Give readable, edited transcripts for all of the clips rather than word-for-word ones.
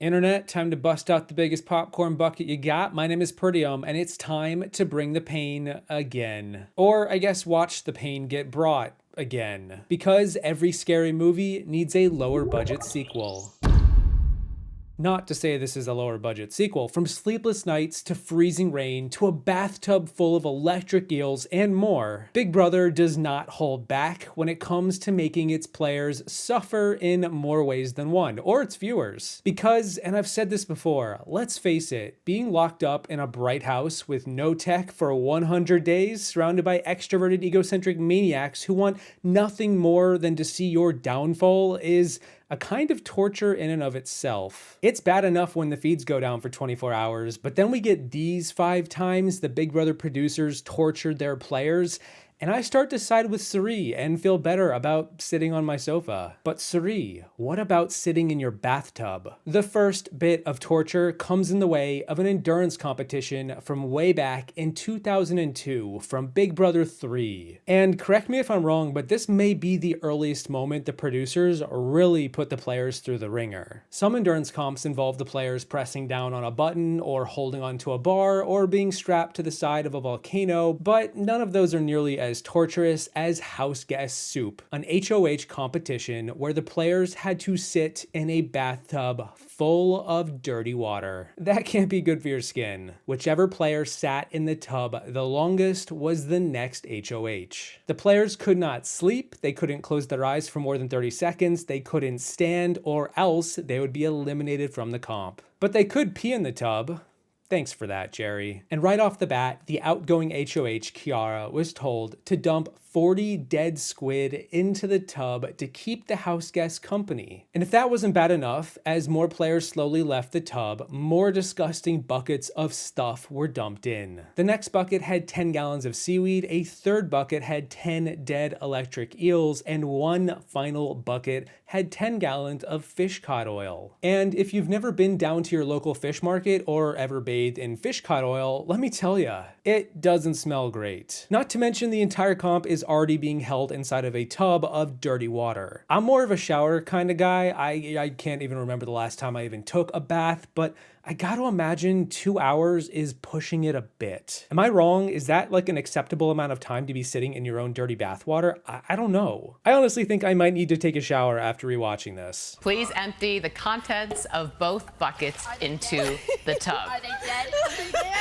Internet, time to bust out the biggest popcorn bucket you got. My name is Peridiam, and it's time to bring the pain again. Or, I guess, watch the pain get brought again. Because every scary movie needs a lower budget sequel. Not to say this is a lower budget sequel. From sleepless nights to freezing rain to a bathtub full of electric eels and more, Big Brother does not hold back when it comes to making its players suffer in more ways than one, or its viewers. Because, and I've said this before, let's face it, being locked up in a bright house with no tech for 100 days, surrounded by extroverted egocentric maniacs who want nothing more than to see your downfall is a kind of torture in and of itself. It's bad enough when the feeds go down for 24 hours, but then we get these 5 times the Big Brother producers tortured their players, and I start to side with Suri and feel better about sitting on my sofa. But Suri, what about sitting in your bathtub? The first bit of torture comes in the way of an endurance competition from way back in 2002 from Big Brother 3. And correct me if I'm wrong, but this may be the earliest moment the producers really put the players through the ringer. Some endurance comps involve the players pressing down on a button or holding onto a bar or being strapped to the side of a volcano, but none of those are nearly as torturous as House Guest Soup, an HOH competition where the players had to sit in a bathtub full of dirty water. That can't be good for your skin. Whichever player sat in the tub the longest was the next HOH. The players could not sleep, they couldn't close their eyes for more than 30 seconds, they couldn't stand, or else they would be eliminated from the comp. But they could pee in the tub. Thanks for that, Jerry. And right off the bat, the outgoing HOH, Kiara, was told to dump 40 dead squid into the tub to keep the house guests company. And if that wasn't bad enough, as more players slowly left the tub, more disgusting buckets of stuff were dumped in. The next bucket had 10 gallons of seaweed, a third bucket had 10 dead electric eels, and one final bucket had 10 gallons of fish cod oil. And if you've never been down to your local fish market or ever bathed in fish cod oil, let me tell ya, it doesn't smell great. Not to mention the entire comp is already being held inside of a tub of dirty water. I'm more of a shower kind of guy. I can't even remember the last time I even took a bath, but I gotta imagine 2 hours is pushing it a bit. Am I wrong? Is that like an acceptable amount of time to be sitting in your own dirty bath water? I don't know. I honestly think I might need to take a shower after rewatching this. Please empty the contents of both buckets into the tub. Are they dead? Are they dead?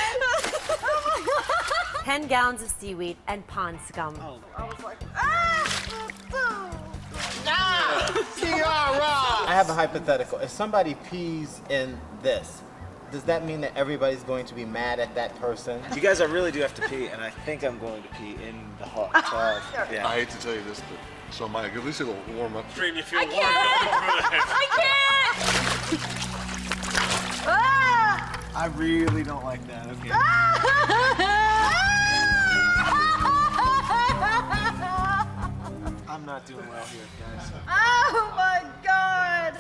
10 gallons of seaweed and pond scum. Oh. I was like, I have a hypothetical. If somebody pees in this, does that mean that everybody's going to be mad at that person? You guys, I really do have to pee, and I think I'm going to pee in the hot tub. Yeah. I hate to tell you this, but so Mike, at least it'll warm up. Dream, you feel I can't! I really don't like that. Okay. I'm not doing well here, guys. Oh my God!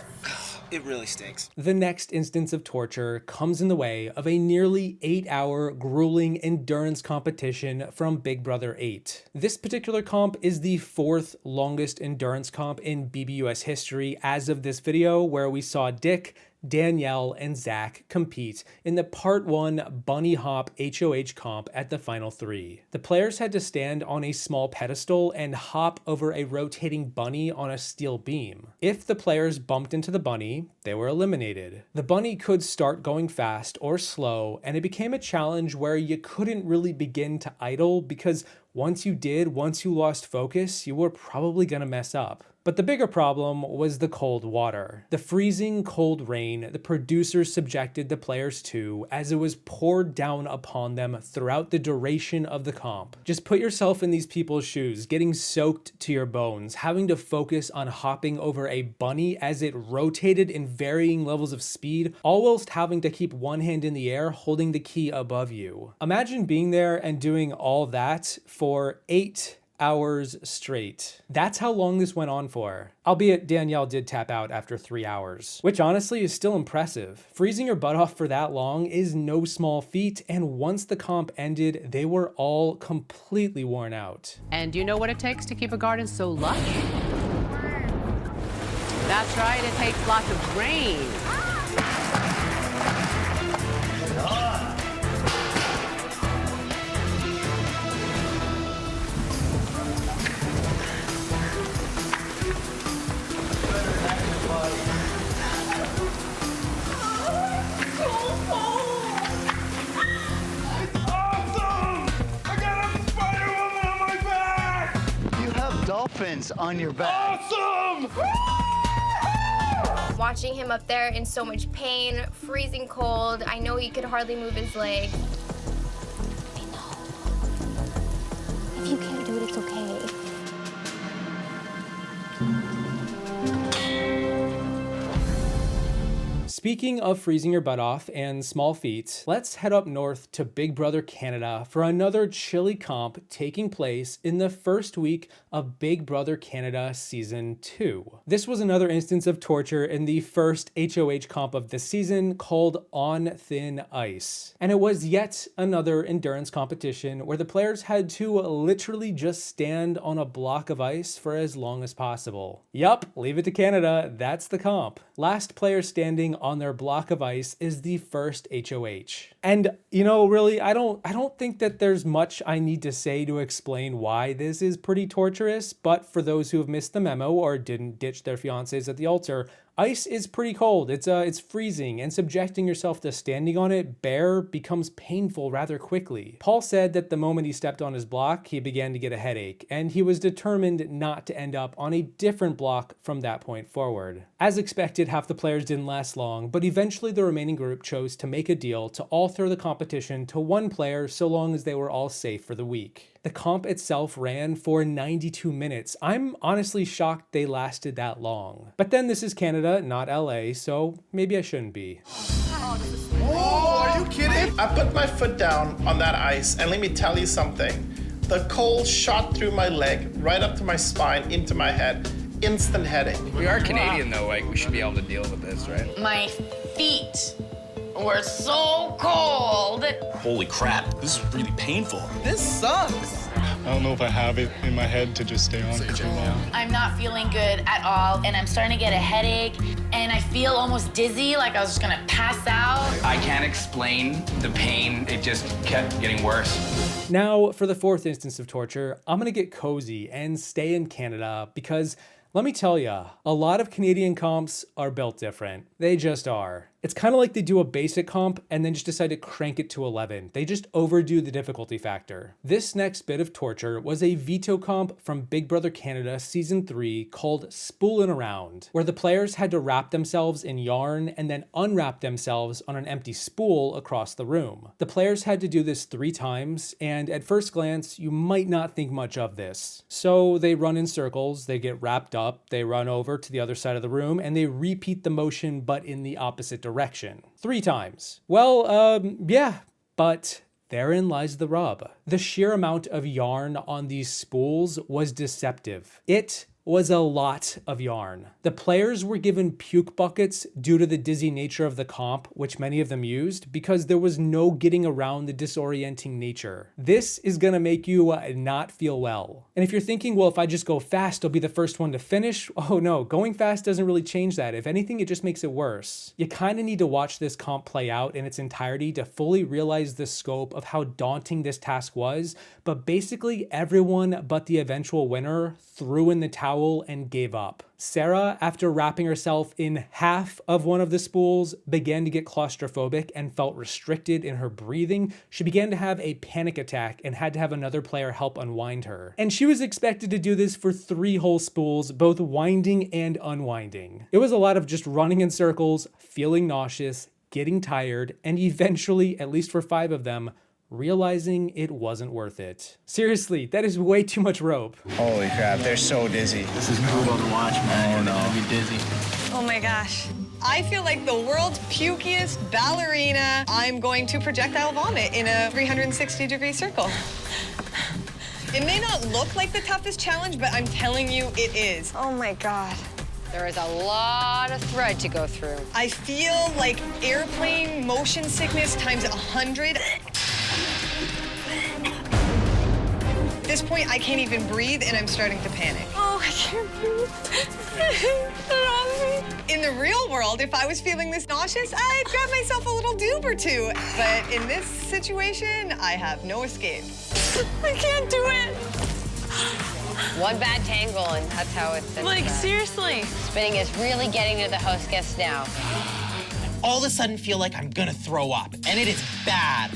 It really stinks. The next instance of torture comes in the way of a nearly 8-hour grueling endurance competition from Big Brother 8. This particular comp is the 4th longest endurance comp in BBUS history as of this video, where we saw Dick, Danielle, and Zach compete in the Part 1 Bunny Hop HOH comp at the final 3. The players had to stand on a small pedestal and hop over a rotating bunny on a steel beam. If the players bumped into the bunny, they were eliminated. The bunny could start going fast or slow, and it became a challenge where you couldn't really begin to idle because once you lost focus, you were probably gonna mess up. But the bigger problem was the cold water. The freezing cold rain the producers subjected the players to as it was poured down upon them throughout the duration of the comp. Just put yourself in these people's shoes, getting soaked to your bones, having to focus on hopping over a bunny as it rotated in varying levels of speed, all whilst having to keep one hand in the air holding the key above you. Imagine being there and doing all that for 8 hours straight. That's how long this went on for. Albeit Danielle did tap out after 3 hours, which honestly is still impressive. Freezing your butt off for that long is no small feat, and once the comp ended, they were all completely worn out. And do you know what it takes to keep a garden so lush? That's right, it takes lots of rain. elephants on your back. Watching him up there in so much pain, freezing cold, I know he could hardly move his leg. I know. If you can't do it, it's okay. Speaking of freezing your butt off and small feet, let's head up north to Big Brother Canada for another chilly comp taking place in the first week of Big Brother Canada Season 2. This was another instance of torture in the first HOH comp of the season called On Thin Ice. And it was yet another endurance competition where the players had to literally just stand on a block of ice for as long as possible. Yup, leave it to Canada, that's the comp. Last player standing on their block of ice is the first HOH. And you know, really, I don't think that there's much I need to say to explain why this is pretty torturous, but for those who have missed the memo or didn't ditch their fiancés at the altar, ice is pretty cold. It's freezing, and subjecting yourself to standing on it bare becomes painful rather quickly. Paul said that the moment he stepped on his block, he began to get a headache, and he was determined not to end up on a different block from that point forward. As expected, half the players didn't last long, but eventually the remaining group chose to make a deal to all throw the competition to one player so long as they were all safe for the week. The comp itself ran for 92 minutes. I'm honestly shocked they lasted that long. But then this is Canada, not LA, so maybe I shouldn't be. Oh, are you kidding? I put my foot down on that ice, and let me tell you something. The cold shot through my leg, right up to my spine, into my head. Instant headache. We are Canadian though, like we should be able to deal with this, right? My feet were so cold. Holy crap, this is really painful. This sucks. I don't know if I have it in my head to just stay on for too long. I'm not feeling good at all, and I'm starting to get a headache, and I feel almost dizzy, like I was just gonna pass out. I can't explain the pain, it just kept getting worse. Now, for the fourth instance of torture, I'm gonna get cozy and stay in Canada because let me tell ya, a lot of Canadian comps are built different. They just are. It's kind of like they do a basic comp and then just decide to crank it to 11. They just overdo the difficulty factor. This next bit of torture was a veto comp from Big Brother Canada Season 3 called Spoolin' Around, where the players had to wrap themselves in yarn and then unwrap themselves on an empty spool across the room. The players had to do this 3 times, and at first glance, you might not think much of this. So they run in circles, they get wrapped up, they run over to the other side of the room, and they repeat the motion but in the opposite direction. 3 times. Well, yeah, but therein lies the rub. The sheer amount of yarn on these spools was deceptive. It was a lot of yarn. The players were given puke buckets due to the dizzy nature of the comp, which many of them used, because there was no getting around the disorienting nature. This is gonna make you not feel well. And if you're thinking, well, if I just go fast, I'll be the first one to finish. Oh no, going fast doesn't really change that. If anything, it just makes it worse. You kinda need to watch this comp play out in its entirety to fully realize the scope of how daunting this task was, but basically everyone but the eventual winner threw in the towel and gave up. Sarah, after wrapping herself in half of one of the spools, began to get claustrophobic and felt restricted in her breathing. She began to have a panic attack and had to have another player help unwind her. And she was expected to do this for 3 whole spools, both winding and unwinding. It was a lot of just running in circles, feeling nauseous, getting tired, and eventually, at least for 5 of them, realizing it wasn't worth it. Seriously, that is way too much rope. Holy crap, they're so dizzy. This is brutal to watch, man. You're gonna be dizzy. Oh my gosh. I feel like the world's pukiest ballerina. I'm going to projectile vomit in a 360-degree circle. It may not look like the toughest challenge, but I'm telling you, it is. Oh my God. There is a lot of thread to go through. I feel like airplane motion sickness times 100. At this point, I can't even breathe, and I'm starting to panic. Oh, I can't breathe. In the real world, if I was feeling this nauseous, I'd grab myself a little doob or 2. But in this situation, I have no escape. I can't do it. One bad tangle, and that's how it's... Like, seriously. Spinning is really getting to the hostess now. All of a sudden feel like I'm gonna throw up, and it is bad.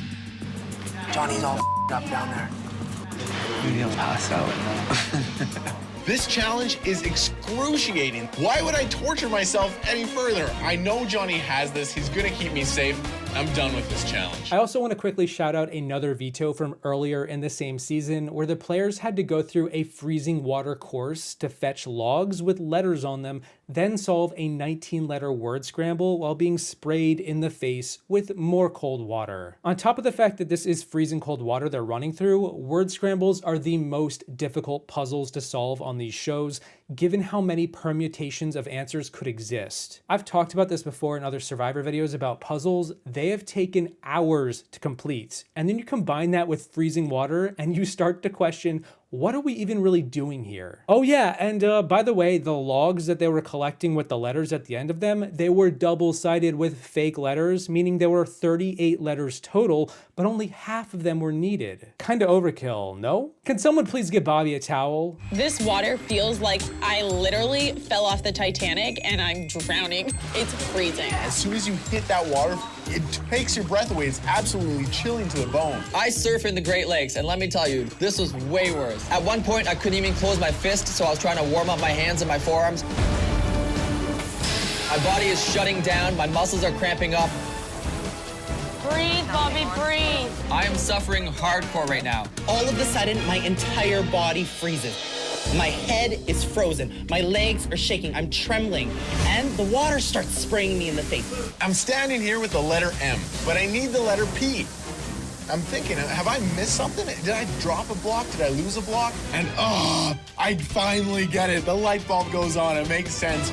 Johnny's all up down there. Maybe I'll pass out. This challenge is excruciating. Why would I torture myself any further? I know Johnny has this. He's gonna keep me safe. I'm done with this challenge. I also want to quickly shout out another veto from earlier in the same season where the players had to go through a freezing water course to fetch logs with letters on them, then solve a 19-letter word scramble while being sprayed in the face with more cold water. On top of the fact that this is freezing cold water they're running through, word scrambles are the most difficult puzzles to solve on these shows, given how many permutations of answers could exist. I've talked about this before in other Survivor videos about puzzles. They have taken hours to complete. And then you combine that with freezing water and you start to question, what are we even really doing here? Oh yeah, and by the way, the logs that they were collecting with the letters at the end of them, they were double-sided with fake letters, meaning there were 38 letters total, but only half of them were needed. Kinda overkill, no? Can someone please give Bobby a towel? This water feels like I literally fell off the Titanic and I'm drowning. It's freezing. As soon as you hit that water, it takes your breath away. It's absolutely chilling to the bone. I surf in the Great Lakes, and let me tell you, this was way worse. At one point, I couldn't even close my fist, so I was trying to warm up my hands and my forearms. My body is shutting down, my muscles are cramping up. Breathe, Bobby, breathe. I am suffering hardcore right now. All of a sudden, my entire body freezes. My head is frozen. My legs are shaking. I'm trembling. And the water starts spraying me in the face. I'm standing here with the letter M, but I need the letter P. I'm thinking, have I missed something? Did I drop a block? Did I lose a block? And I finally get it. The light bulb goes on. It makes sense.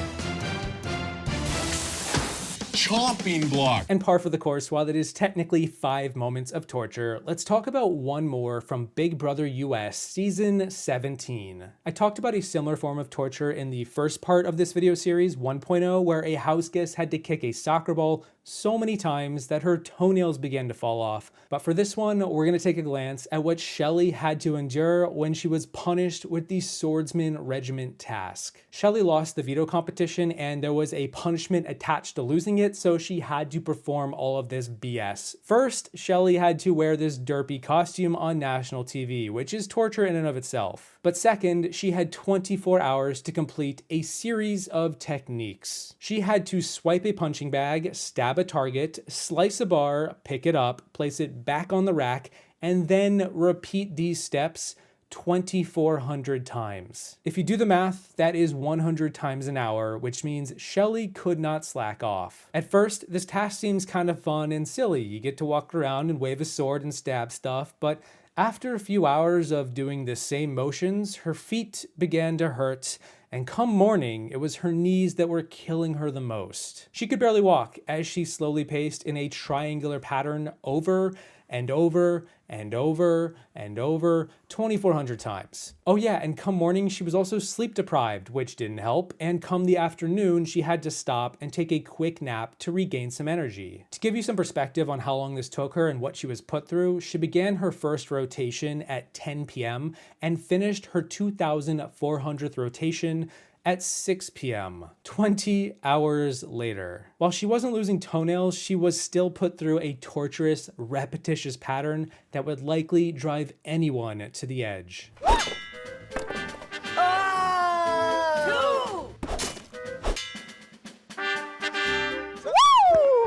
Chopping block. And par for the course, while it is technically 5 moments of torture, let's talk about one more from Big Brother US Season 17. I talked about a similar form of torture in the first part of this video series, 1.0, where a house guest had to kick a soccer ball so many times that her toenails began to fall off. But for this one, we're going to take a glance at what Shelly had to endure when she was punished with the Swordsman Regiment task. Shelly lost the veto competition and there was a punishment attached to losing it, so she had to perform all of this BS. First, Shelly had to wear this derpy costume on national TV, which is torture in and of itself. But second, she had 24 hours to complete a series of techniques. She had to swipe a punching bag, stab a target, slice a bar, pick it up, place it back on the rack, and then repeat these steps 2,400 times. If you do the math, that is 100 times an hour, which means Shelly could not slack off. At first, this task seems kind of fun and silly. You get to walk around and wave a sword and stab stuff, but after a few hours of doing the same motions, her feet began to hurt, and come morning, it was her knees that were killing her the most. She could barely walk as she slowly paced in a triangular pattern over and over and over and over 2,400 times. Oh yeah, and come morning, she was also sleep deprived, which didn't help, and come the afternoon, she had to stop and take a quick nap to regain some energy. To give you some perspective on how long this took her and what she was put through, she began her first rotation at 10 p.m. and finished her 2,400th rotation at 6 p.m., 20 hours later. While she wasn't losing toenails, she was still put through a torturous, repetitious pattern that would likely drive anyone to the edge.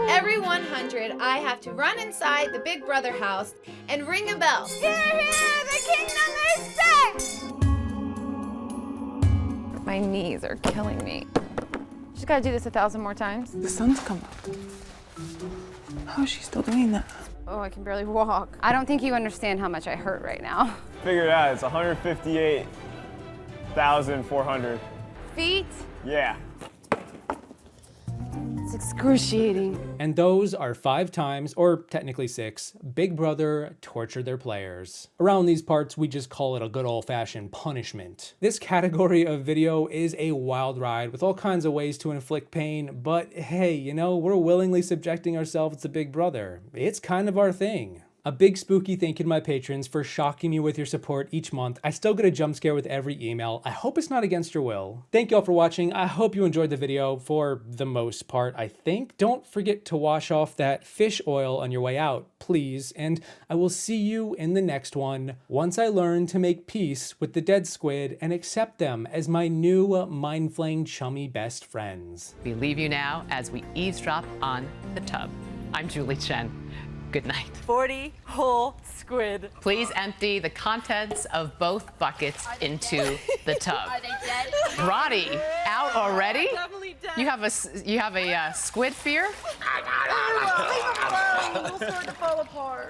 Every 100, I have to run inside the Big Brother house and ring a bell. Hear, hear, the kingdom is sick! My knees are killing me. Just gotta do this 1,000 more times. The sun's come up. How is she still doing that? Oh, I can barely walk. I don't think you understand how much I hurt right now. Figure it out, it's 158,400. Feet? Yeah. It's excruciating. And those are 5 times, or technically 6, Big Brother tortured their players. Around these parts, we just call it a good old-fashioned punishment. This category of video is a wild ride with all kinds of ways to inflict pain, but hey, you know, we're willingly subjecting ourselves to Big Brother. It's kind of our thing. A big spooky thank you to my patrons for shocking me with your support each month. I still get a jump scare with every email. I hope it's not against your will. Thank you all for watching. I hope you enjoyed the video for the most part, I think. Don't forget to wash off that fish oil on your way out, please. And I will see you in the next one once I learn to make peace with the dead squid and accept them as my new mind-flaying chummy best friends. We leave you now as we eavesdrop on the tub. I'm Julie Chen. Good night. 40 whole squid. Please empty the contents of both buckets into the tub. Are they dead? Roddy, out already? Definitely dead. You have a squid fear? Leave them alone. They'll start to fall apart.